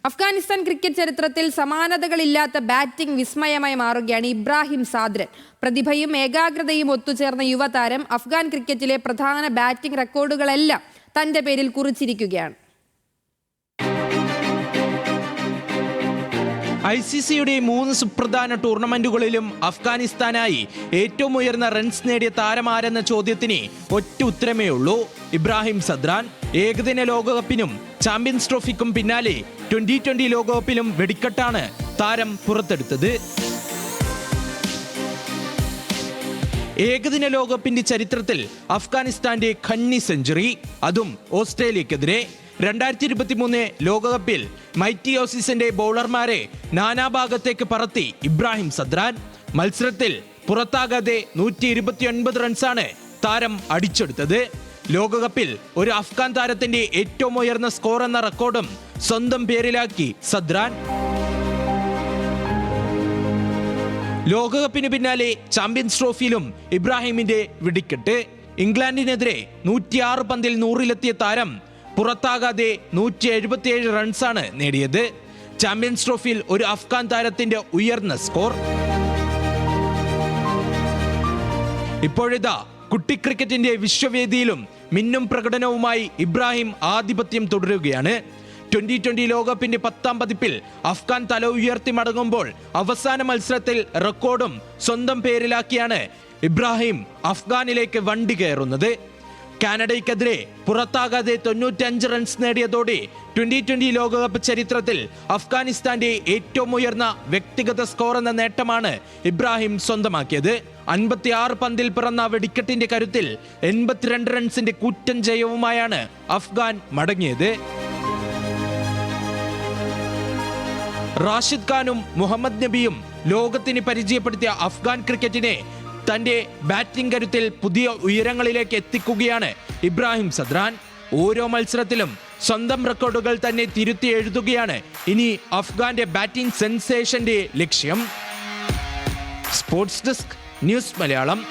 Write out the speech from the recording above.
Afghanistan cricket ചരിത്രത്തിൽ സമാനതകളില്ലാത്ത batting വിസ്മയമായി മാറുകയാണ് ഇബ്രാഹിം സാദ്രൻ. പ്രതിഭയും ഏകാഗ്രതയും ഒത്തുചേർന്ന യുവതാരം അഫ്ഗാൻ ക്രിക്കറ്റിലെ പ്രധാന ബാറ്റിംഗ് റെക്കോർഡുകളെല്ലാം തന്റെ പേരിൽ കുറിച്ചിരിക്കുകയാണ്. ICCയുടെ 3 സുപ്രധാന ടൂർണമെന്റുകളിലും അഫ്ഗാനിസ്ഥാനായി ഏറ്റവും ഉയർന്ന റൺസ് നേടിയ താരമാരെന്ന ചോദ്യത്തിന് ഒറ്റ ഉത്തരമേ ഉള്ളൂ: ഇബ്രാഹിം സദ്രാൻ. ഏകദിന ലോകകപ്പിനും ചാമ്പ്യൻസ് ട്രോഫിക്കും പിന്നാലെ 2020 ലോകകപ്പിലും വെടിക്കെട്ടാണ് താരം പുറത്തെടുത്തത്. ഏകദിന ലോകകപ്പിന്റെ ചരിത്രത്തിൽ അഫ്ഗാനിസ്ഥാന്റെ ഖന്നി സെഞ്ചുറി, അതും ഓസ്ട്രേലിയക്കെതിരെ. 2023 ലോകകപ്പിൽ മൈറ്റി ഓസീസിന്റെ ബൗളർമാരെ നാനാഭാഗത്തേക്ക് പറത്തി ഇബ്രാഹിം സദ്രാൻ. മത്സരത്തിൽ പുറത്താകാതെ 129 റൺസാണ് താരം അടിച്ചെടുത്തത്. ലോകകപ്പിൽ ഒരു അഫ്ഗാൻ താരത്തിന്റെ ഏറ്റവും ഉയർന്ന സ്കോർ എന്ന റെക്കോർഡും സ്വന്തം പേരിലാക്കി സദ്രാൻ. ലോകകപ്പിന് പിന്നാലെ ചാമ്പ്യൻസ് ട്രോഫിയിലും ഇബ്രാഹിമിന്റെ വെടിക്കെട്ട്. ഇംഗ്ലണ്ടിനെതിരെ 106 പന്തിൽ 100-ലെത്തിയ താരം പുറത്താകാതെ 177 റൺസാണ് നേടിയത്. ചാമ്പ്യൻസ് ട്രോഫിയിൽ ഒരു അഫ്ഗാൻ താരത്തിന്റെ ഉയർന്ന സ്കോർ. ഇപ്പോഴിതാ കുട്ടി ക്രിക്കറ്റിന്റെ വിശ്വവേദിയിലും മിന്നും പ്രകടനവുമായി ഇബ്രാഹിം ആധിപത്യം തുടരുകയാണ്. 2020 ലോകകപ്പിന്റെ 10ാം പതിപ്പിൽ അഫ്ഗാൻ തല ഉയർത്തി മടങ്ങുമ്പോൾ അവസാന മത്സരത്തിൽ റെക്കോർഡും സ്വന്തം പേരിലാക്കിയാണ് ഇബ്രാഹിം അഫ്ഗാനിലേക്ക് വണ്ടി കയറുന്നത്. കാനഡയ്ക്കെതിരെ പുറത്താകാതെ 95 റൺസ് നേടിയതോടെ 2020 ലോകകപ്പ് ചരിത്രത്തിൽ അഫ്ഗാനിസ്ഥാന്റെ ഏറ്റവും ഉയർന്ന വ്യക്തിഗത സ്കോർ എന്ന നേട്ടമാണ് ഇബ്രാഹിം സ്വന്തമാക്കിയത്. 56 പന്തിൽ പിറന്ന വെടിക്കെട്ടിന്റെ കരുത്തിൽ 82 റൺസിന്റെ കൂറ്റൻ ജയവുമായാണ് അഫ്ഗാൻ മടങ്ങിയത്. റാഷിദ് ഖാനും മുഹമ്മദ് നബിയും ലോകത്തിന് പരിചയപ്പെടുത്തിയ അഫ്ഗാൻ ക്രിക്കറ്റിനെ തന്റെ ബാറ്റിംഗ് കരുത്തിൽ പുതിയ ഉയരങ്ങളിലേക്ക് എത്തിക്കുകയാണ് ഇബ്രാഹിം സദ്രാൻ. ഓരോ മത്സരത്തിലും സ്വന്തം റെക്കോർഡുകൾ തന്നെ തിരുത്തി എഴുതുകയാണ് ഇനി അഫ്ഗാന്റെ ബാറ്റിംഗ് സെൻസേഷന്റെ ലക്ഷ്യം. Sports desk, news Malayalam.